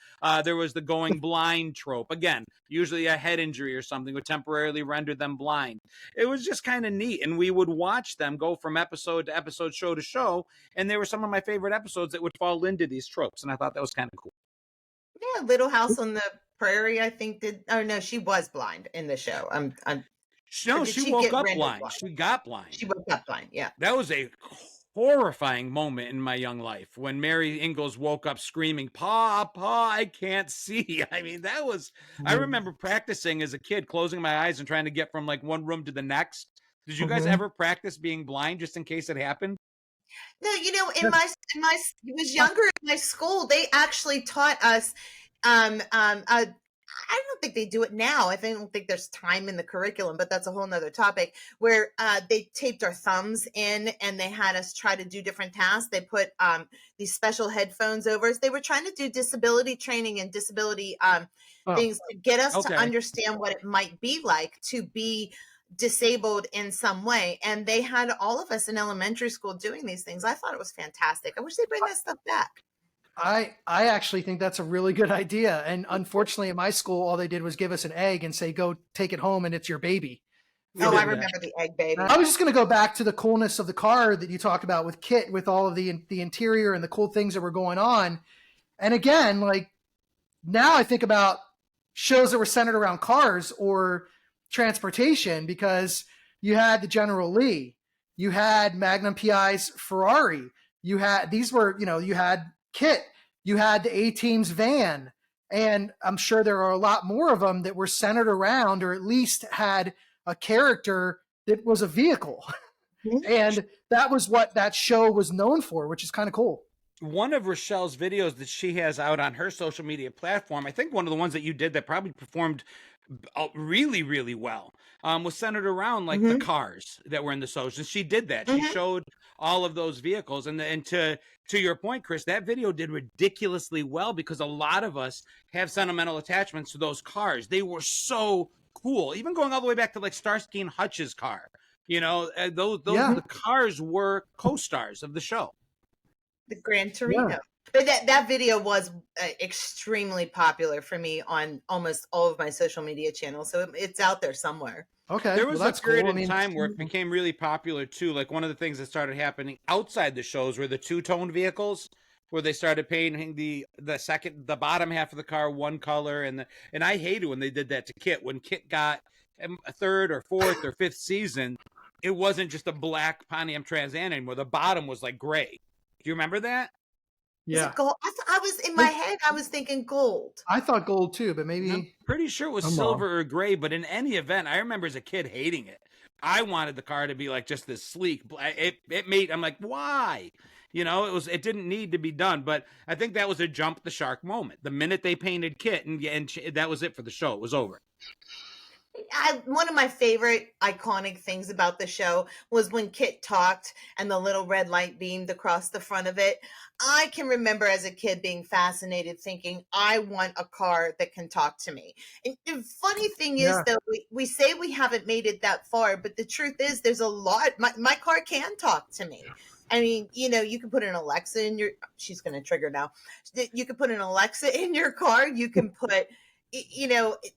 There was the going blind trope. Again, usually a head injury or something would temporarily render them blind. It was just kind of neat. And we would watch them go from episode to episode, show to show. And they were some of my favorite episodes that would fall into these tropes. And I thought that was kind of cool. Yeah, Little House on the Prairie, I think did. Oh no, she was blind in the show. No, she woke up blind. She got blind. She woke up blind. Yeah, that was a horrifying moment in my young life when Mary Ingalls woke up screaming, "Pa, Pa, I can't see." I mean, that was. I remember practicing as a kid, closing my eyes and trying to get from like one room to the next. Did you guys ever practice being blind just in case it happened? No, in my it was younger in my school, they actually taught us I don't think they do it now. I don't think there's time in the curriculum, but that's a whole nother topic, where they taped our thumbs in and they had us try to do different tasks. They put these special headphones over us. They were trying to do disability training and disability things to get us to understand what it might be like to be disabled in some way. And they had all of us in elementary school doing these things. I thought it was fantastic. I wish they'd bring that stuff back. I actually think that's a really good idea. And unfortunately, at my school, all they did was give us an egg and say, go take it home and it's your baby. Oh, I remember the egg baby. I was just going to go back to the coolness of the car that you talked about with Kit, with all of the interior and the cool things that were going on. And again, like now I think about shows that were centered around cars or transportation, because you had the General Lee, you had Magnum PI's Ferrari, you had you had Kit, you had the A-Team's van, and I'm sure there are a lot more of them that were centered around, or at least had a character that was a vehicle. And that was what that show was known for, which is kind of cool. One of Rochelle's videos that she has out on her social media platform, I think one of the ones that you did that probably performed really, really well, was centered around like the cars that were in the shows. And she did that. She showed all of those vehicles. And to your point, Chris, that video did ridiculously well because a lot of us have sentimental attachments to those cars. They were so cool. Even going all the way back to like Starsky and Hutch's car, those the cars were co-stars of the show. The Gran Torino. Yeah. But that video was extremely popular for me on almost all of my social media channels. So it's out there somewhere. Okay. There was a period in time where it became really popular too. Like one of the things that started happening outside the shows were the two-tone vehicles, where they started painting the bottom half of the car one color. And I hated when they did that to Kit. When Kit got a third or fourth or fifth season, it wasn't just a black Pontiac Trans Am anymore. The bottom was like gray. Do you remember that? Yeah. Gold? I was in my head, I was thinking gold. I thought gold too, but maybe I'm pretty sure it was silver or gray. But in any event, I remember as a kid hating it. I wanted the car to be like just this sleek. I'm like, why? It didn't need to be done. But I think that was a jump the shark moment. The minute they painted Kit, and that was it for the show. It was over. One of my favorite iconic things about the show was when Kit talked and the little red light beamed across the front of it. I can remember as a kid being fascinated, thinking, I want a car that can talk to me. And the funny thing is, though, we say we haven't made it that far, but the truth is there's a lot. My car can talk to me. I mean, you can put an Alexa in your, she's going to trigger now. You can put an Alexa in your car. You can put, you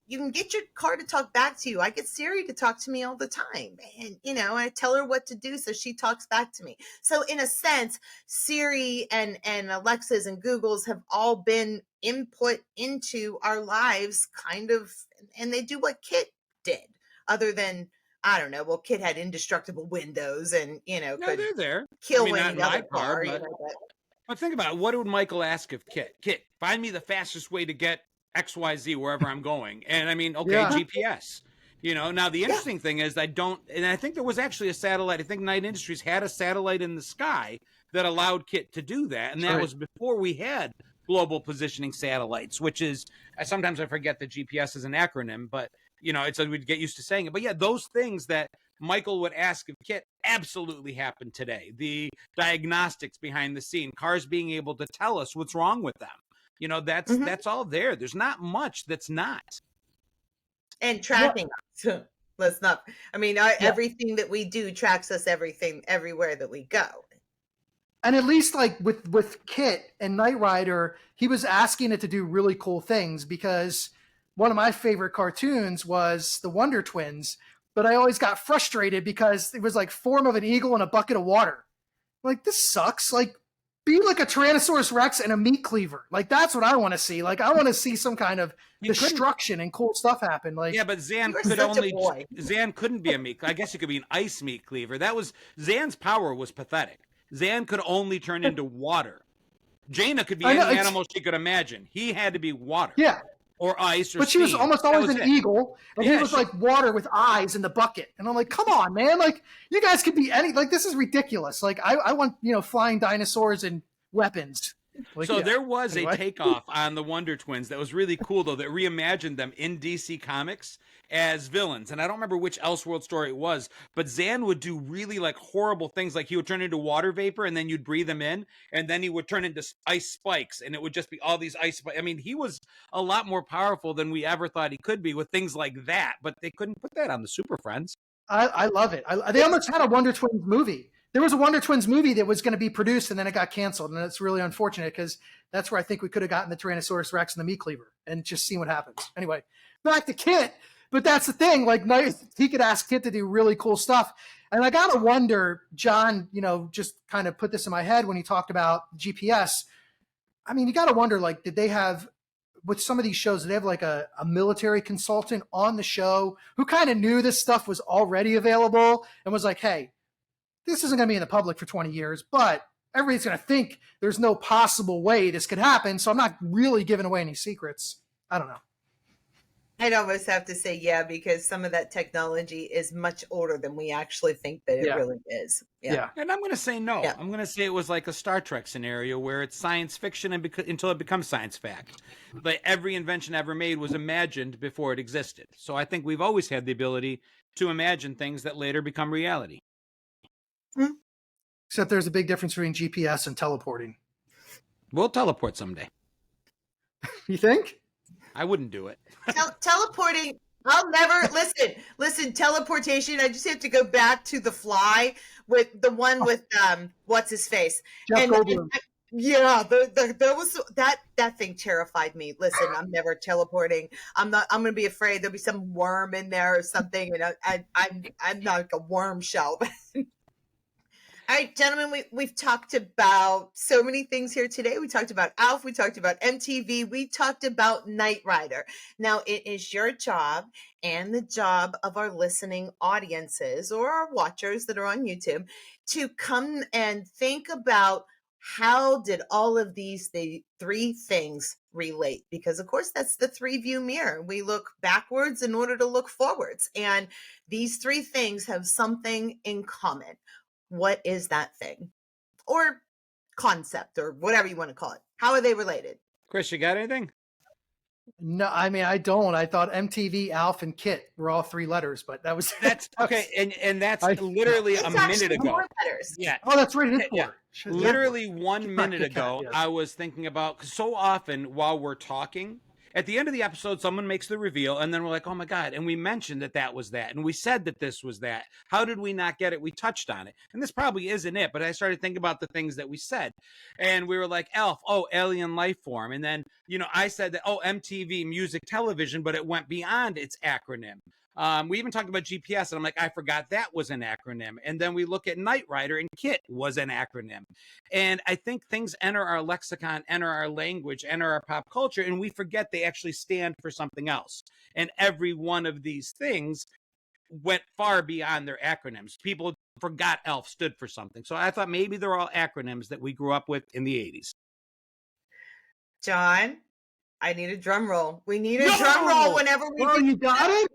can get your car to talk back to you. I get Siri to talk to me all the time. And, I tell her what to do, so she talks back to me. So in a sense, Siri and Alexas and Googles have all been input into our lives kind of, and they do what Kit did, other than, I don't know. Well, Kit had indestructible windows and, no, they're there. Kill any other car. But think about it. What would Michael ask of Kit? Kit, find me the fastest way to get XYZ wherever I'm going. And I mean, GPS. Now the interesting thing is I think there was actually a satellite. I think Knight Industries had a satellite in the sky that allowed Kit to do that. And that was before we had global positioning satellites, which is, sometimes I forget that GPS is an acronym, but we'd get used to saying it. But yeah, those things that Michael would ask of Kit absolutely happen today. The diagnostics behind the scene, cars being able to tell us what's wrong with them. That's all there. There's not much that's not. And tracking us. Let's not. I mean, everything that we do tracks us everywhere that we go. And at least like with Kit and Knight Rider, he was asking it to do really cool things, because one of my favorite cartoons was the Wonder Twins, but I always got frustrated because it was like form of an eagle in a bucket of water. Like, this sucks. Like, be like a Tyrannosaurus Rex and a meat cleaver. Like, that's what I want to see. Like, I want to see some kind of destruction and cool stuff happen. Like, yeah, but Zan couldn't be a meat. I guess it could be an ice meat cleaver. That was Zan's power was pathetic. Zan could only turn into water. Jaina could be any animal she could imagine. He had to be water. Yeah. Or ice or But she was almost always an eagle, and he was like water with eyes in the bucket. And I'm like, come on, man. Like, you guys could be any, like, this is ridiculous. Like, I want, flying dinosaurs and weapons. Like, so there was a takeoff on the Wonder Twins that was really cool, though, that reimagined them in DC Comics as villains. And I don't remember which Elseworld story it was, but Zan would do really like horrible things. Like, he would turn into water vapor, and then you'd breathe him in, and then he would turn into ice spikes, and it would just be all these ice spikes. I mean, he was a lot more powerful than we ever thought he could be with things like that, but they couldn't put that on the Super Friends. I love it. They almost had a Wonder Twins movie. There was a Wonder Twins movie that was going to be produced, and then it got canceled. And it's really unfortunate, because that's where I think we could have gotten the Tyrannosaurus Rex and the meat cleaver and just seen what happens. Anyway, back to Kit. But that's the thing. Like, he could ask Kit to do really cool stuff. And I got to wonder, John, just kind of put this in my head when he talked about GPS. I mean, you got to wonder, like, did they have, with some of these shows, did they have like a military consultant on the show who kind of knew this stuff was already available and was like, hey, this isn't going to be in the public for 20 years, but everybody's going to think there's no possible way this could happen, so I'm not really giving away any secrets. I don't know. I'd almost have to say yeah, because some of that technology is much older than we actually think that it really is. Yeah. And I'm going to say no. Yeah. I'm going to say it was like a Star Trek scenario where it's science fiction until it becomes science fact. But every invention ever made was imagined before it existed. So I think we've always had the ability to imagine things that later become reality. Except there's a big difference between GPS and teleporting. We'll teleport someday. You think? I wouldn't do it. Teleporting. I'll never listen. Teleportation. I just have to go back to The Fly with the one with what's his face. Jeff Goldblum. Yeah, there was that thing terrified me. Listen, I'm never teleporting. I'm going to be afraid there'll be some worm in there or something, and I'm not like a worm shell. All right, gentlemen, we've talked about so many things here today. We talked about Alf. We talked about MTV. We talked about Knight Rider. Now, it is your job and the job of our listening audiences or our watchers that are on YouTube to come and think about how did all of these three things relate? Because, of course, that's the three-view mirror. We look backwards in order to look forwards. And these three things have something in common. What is that thing or concept or whatever you want to call it? How are they related? Chris, you got anything? No, I mean, I don't. I thought MTV, Alf, and Kit were all three letters, but that's okay. And that's literally a minute ago. Yeah. Oh, that's right. It is four. Yeah. Literally 1 minute ago, I was thinking about, 'cause so often while we're talking, at the end of the episode, someone makes the reveal, and then we're like, oh my God. And we mentioned that was that. And we said that this was that. How did we not get it? We touched on it. And this probably isn't it, but I started thinking about the things that we said. And we were like, Elf, alien life form. And then, I said that, MTV, music television, but it went beyond its acronym. We even talked about GPS, and I'm like, I forgot that was an acronym. And then we look at Knight Rider, and Kit was an acronym. And I think things enter our lexicon, enter our language, enter our pop culture, and we forget they actually stand for something else. And every one of these things went far beyond their acronyms. People forgot Elf stood for something. So I thought maybe they're all acronyms that we grew up with in the 80s. John, I need a drum roll. We need a drum roll whenever we you got it?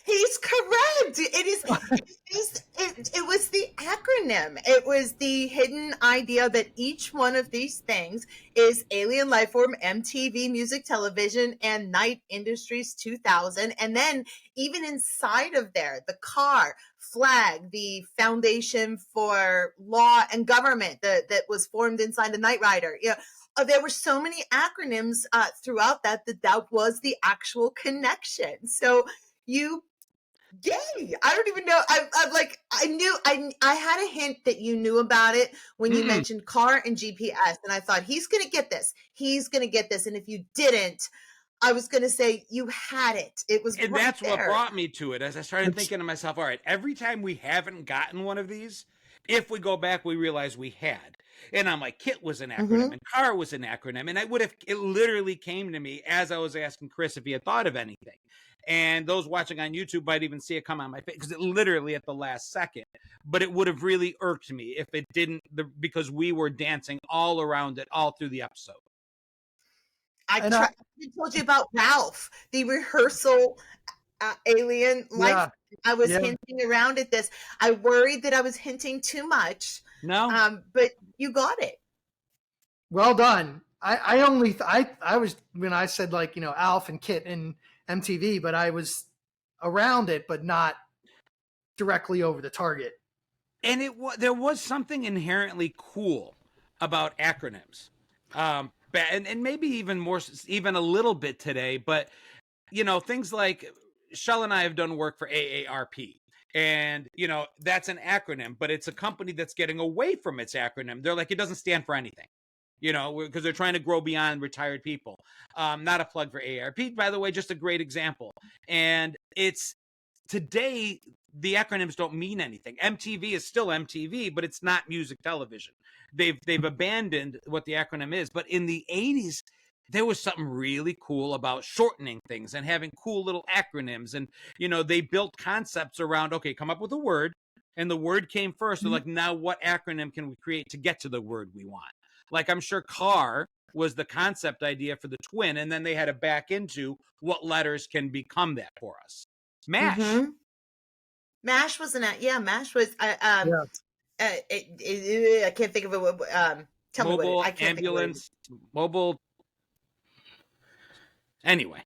He's correct. It was the acronym. It was the hidden idea that each one of these things is Alien Lifeform, MTV Music Television, and Knight Industries 2000. And then even inside of there, the car, flag, the Foundation for Law and Government that was formed inside the Knight Rider. There were so many acronyms throughout that was the actual connection. So you Yay! I don't even know. I'm like, I had a hint that you knew about it when you mentioned car and GPS, and I thought he's going to get this. He's going to get this, and if you didn't, I was going to say you had it. It was And right that's what there. brought me to it. As I started thinking to myself, all right, every time we haven't gotten one of these, if we go back, we realize we had. And I'm like, KIT was an acronym and car was an acronym. And it literally came to me as I was asking Chris if he had thought of anything. And those watching on YouTube might even see it come on my face because it literally at the last second. But it would have really irked me if it didn't, because we were dancing all around it all through the episode. I told you about Ralph, the rehearsal alien life. I was hinting around at this. I worried that I was hinting too much. No, but you got it. Well done. I was when I said like, you know, Alf and KIT and MTV, but I was around it, but not directly over the target. And there was something inherently cool about acronyms. And maybe even a little bit today, but you know, things like Chelle and I have done work for AARP. And, you know, that's an acronym, but it's a company that's getting away from its acronym. They're like, it doesn't stand for anything, you know, because they're trying to grow beyond retired people. Not a plug for AARP, by the way, just a great example. And it's today, the acronyms don't mean anything. MTV is still MTV, but it's not music television. They've abandoned what the acronym is. But in the 80s, there was something really cool about shortening things and having cool little acronyms. And, you know, they built concepts around, okay, come up with a word. And the word came first. They're like, now what acronym can we create to get to the word we want? Like, I'm sure car was the concept idea for the twin. And then they had to back into what letters can become that for us. MASH. MASH was MASH was I can't think of it. Tell me what I can't ambulance, mobile. Anyway,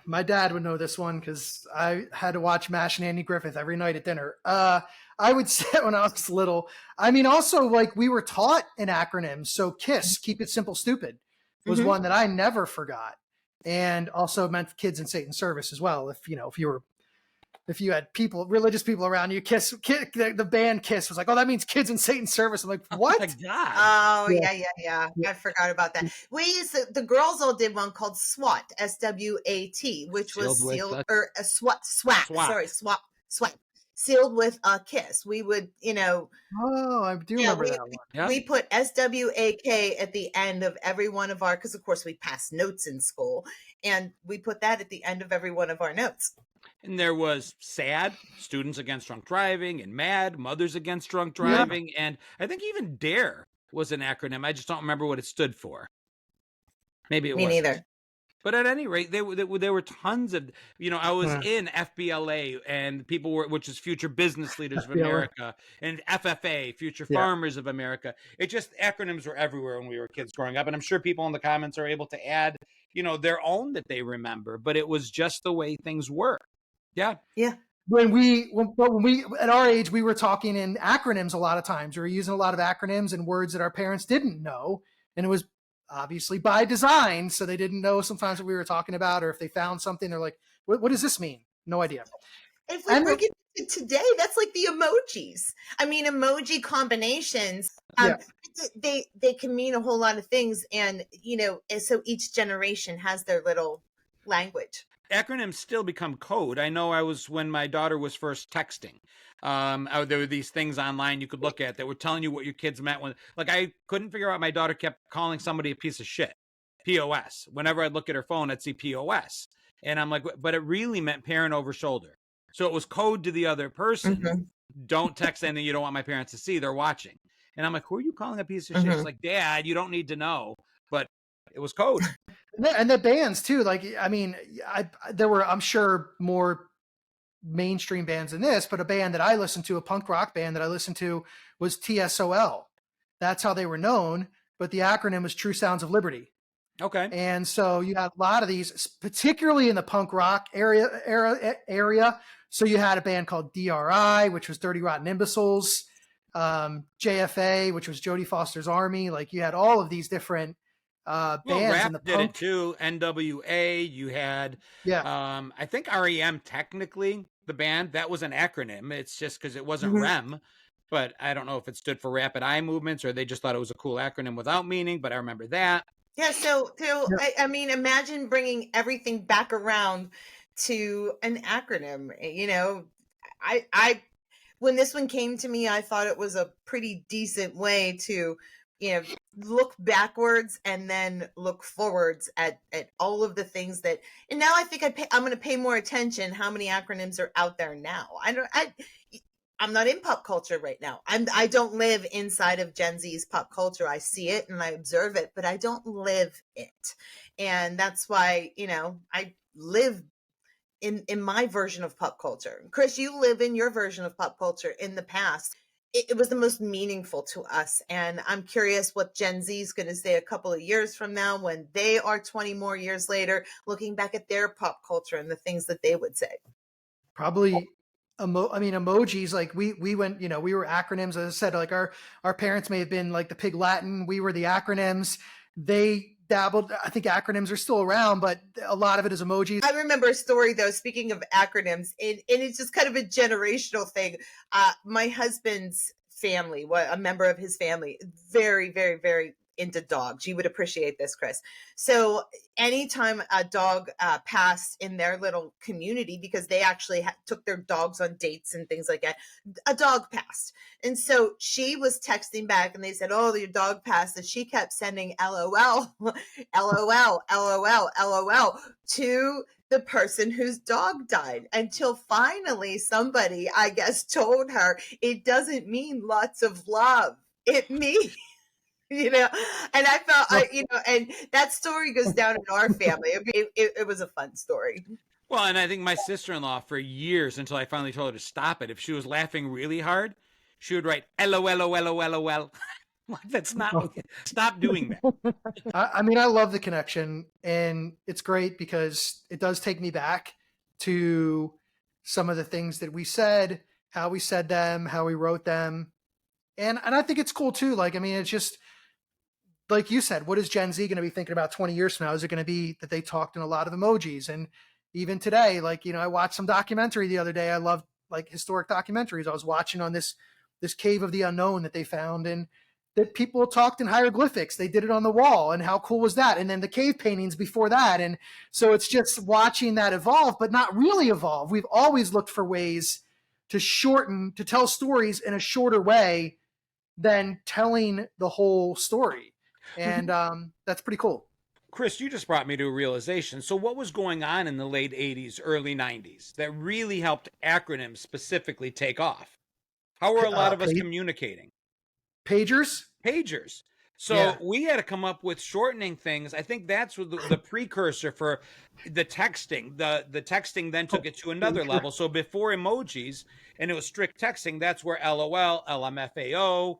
my dad would know this one because I had to watch MASH and Andy Griffith every night at dinner. I would say when I was little. I mean, also like we were taught an acronym. So KISS, Keep It Simple Stupid, was one that I never forgot, and also meant kids in Satan's service as well. If you had religious people around you, KISS, the band KISS was like, oh, that means kids in Satan's service. I'm like, what? Oh my God. Oh, yeah. I forgot about that. We used the girls all did one called SWAT, SWAT, which was sealed, or a SWAT. Sorry, SWAT. Sealed with a kiss. We would, you know. Oh, I do remember that one. Yeah. We put SWAK at the end of every one of our, because of course we passed notes in school, and we put that at the end of every one of our notes. And there was SAD, Students Against Drunk Driving, and MAD, Mothers Against Drunk Driving. And I think even DARE was an acronym. I just don't remember what it stood for. Maybe it was. Me neither. But at any rate, there were tons of, you know, I was in FBLA, and people were, which is Future Business Leaders of America, and FFA, Future Farmers of America. It just, acronyms were everywhere when we were kids growing up. And I'm sure people in the comments are able to add, you know, their own that they remember, but it was just the way things were. Yeah. When we at our age, we were talking in acronyms a lot of times. We were using a lot of acronyms and words that our parents didn't know, and it was obviously by design, so they didn't know sometimes what we were talking about, or if they found something, they're like, what does this mean? No idea. If we bring it to today, that's like the emojis. I mean, emoji combinations, they can mean a whole lot of things, and you know, and so each generation has their little language. Acronyms still become code. I know when my daughter was first texting, there were these things online you could look at that were telling you what your kids meant. When, like, I couldn't figure out, my daughter kept calling somebody a piece of shit, POS. Whenever I'd look at her phone, I'd see POS. And I'm like, but it really meant parent over shoulder. So it was code to the other person. Don't text anything you don't want my parents to see. They're watching. And I'm like, who are you calling a piece of shit? It's like, Dad, you don't need to know. But it was code. And the bands too. Like, I mean, there were, I'm sure, more mainstream bands than this, but a band that I listened to, a punk rock band that I listened to, was TSOL. That's how they were known, but the acronym was True Sounds of Liberty. Okay. And so you had a lot of these, particularly in the punk rock area. So you had a band called DRI, which was Dirty Rotten Imbeciles, JFA, which was Jodie Foster's Army. Like, you had all of these different bands Rap in the did punk. it too. NWA, you had I think REM technically, the band, that was an acronym. It's just because it wasn't Mhm. REM, but I don't know if it stood for rapid eye movements or they just thought it was a cool acronym without meaning, but I remember that. Yeah, so Yeah. I mean, imagine bringing everything back around to an acronym. I when this one came to me, I thought it was a pretty decent way to, look backwards and then look forwards at all of the things that. And now I think I'm going to pay more attention how many acronyms are out there now. I'm not in pop culture right now. I don't live inside of Gen Z's pop culture. I see it and I observe it, but I don't live it. And that's why, I live in my version of pop culture. Chris, you live in your version of pop culture in the past. It was the most meaningful to us. And I'm curious what Gen Z is going to say a couple of years from now when they are 20 more years later, looking back at their pop culture and the things that they would say. Probably emojis. Like we went, we were acronyms. As I said, like our parents may have been like the Pig Latin. We were the acronyms. They dabbled. I think acronyms are still around, but a lot of it is emojis. I remember a story though, speaking of acronyms, and it's just kind of a generational thing. My husband's family, a member of his family, very, very, very into dogs. You would appreciate this, Chris. So anytime a dog passed in their little community, because they actually took their dogs on dates and things like that, a dog passed. And so she was texting back and they said, oh, your dog passed. And she kept sending LOL, LOL, LOL, LOL to the person whose dog died, until finally somebody, I guess, told her it doesn't mean lots of love. It means and I felt, and that story goes down in our family. It was a fun story. Well, and I think my sister-in-law for years, until I finally told her to stop it, if she was laughing really hard, she would write LOL. That's not, stop doing that. I love the connection, and it's great because it does take me back to some of the things that we said, how we said them, how we wrote them. And I think it's cool too. Like, it's just, like you said, what is Gen Z going to be thinking about 20 years from now? Is it going to be that they talked in a lot of emojis? And even today, like, I watched some documentary the other day. I love like historic documentaries. I was watching on this cave of the unknown that they found, and that people talked in hieroglyphics. They did it on the wall, and how cool was that? And then the cave paintings before that. And so it's just watching that evolve, but not really evolve. We've always looked for ways to tell stories in a shorter way than telling the whole story. And that's pretty cool. Chris, you just brought me to a realization. So what was going on in the late 80s, early 90s that really helped acronyms specifically take off? How were a lot of us communicating? Pagers. So yeah, we had to come up with shortening things. I think that's what the precursor for the texting. The texting then took it to another level. So before emojis, and it was strict texting, that's where LOL, LMFAO,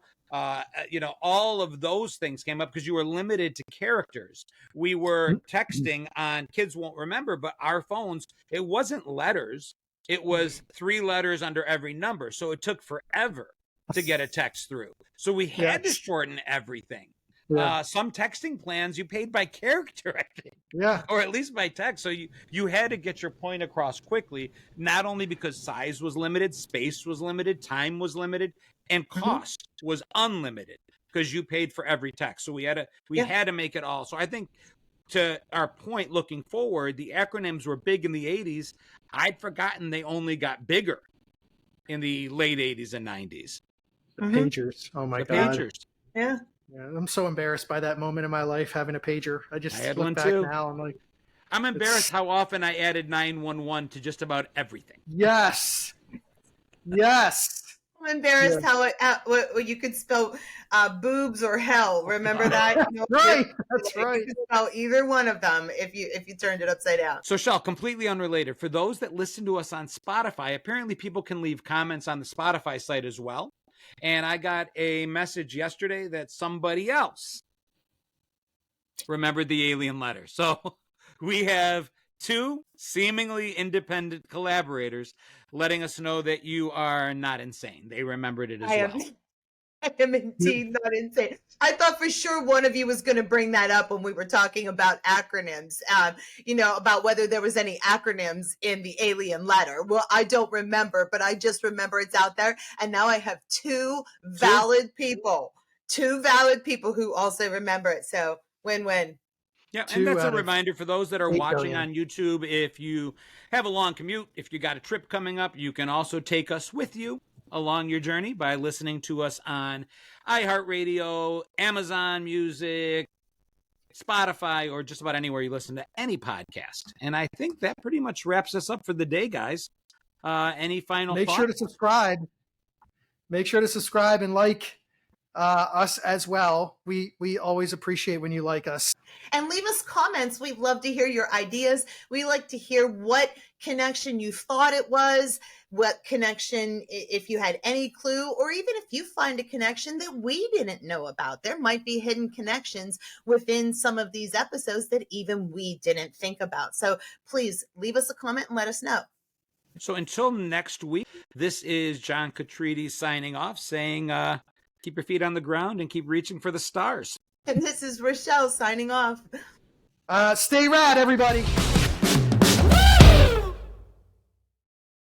all of those things came up because you were limited to characters. We were texting on, kids won't remember, but our phones, it wasn't letters. It was 3 letters under every number. So it took forever to get a text through. So we had to shorten everything. Yeah. Some texting plans you paid by character, I think. Yeah. Or at least by text. So you had to get your point across quickly, not only because size was limited, space was limited, time was limited, and cost was unlimited because you paid for every text. So we had to make it all. So I think, to our point looking forward, the acronyms were big in the 80s. I'd forgotten they only got bigger in the late 80s and 90s. The pagers. Oh my God. Pagers. Yeah. I'm so embarrassed by that moment in my life having a pager. I had look one back too. now. I'm like, I'm embarrassed how often I added 911 to just about everything. Yes. I'm embarrassed how you could spell boobs or hell. Remember that? Right. That's right. You could spell either one of them if you turned it upside down. So, Chelle, completely unrelated. For those that listen to us on Spotify, apparently people can leave comments on the Spotify site as well. And I got a message yesterday that somebody else remembered the alien letter. So we have 2 seemingly independent collaborators letting us know that you are not insane. They remembered it as well. I am indeed not insane. I thought for sure one of you was going to bring that up when we were talking about acronyms, about whether there was any acronyms in the alien letter. Well, I don't remember, but I just remember it's out there. And now I have two valid people who also remember it. So win-win. Yeah, and that's a reminder for those that are watching on YouTube. If you have a long commute, if you got a trip coming up, you can also take us with you along your journey by listening to us on iHeartRadio, Amazon Music, Spotify, or just about anywhere you listen to any podcast. And I think that pretty much wraps us up for the day, guys. Any final thoughts? Make sure to subscribe. Make sure to subscribe and like us as well. We always appreciate when you like us. And leave us comments. We'd love to hear your ideas. We like to hear what connection you thought it was, what connection, if you had any clue, or even if you find a connection that we didn't know about. There might be hidden connections within some of these episodes that even we didn't think about. So please leave us a comment and let us know. So until next week, this is John Catriti signing off, saying keep your feet on the ground and keep reaching for the stars. And this is Rochelle signing off. Stay rad, everybody.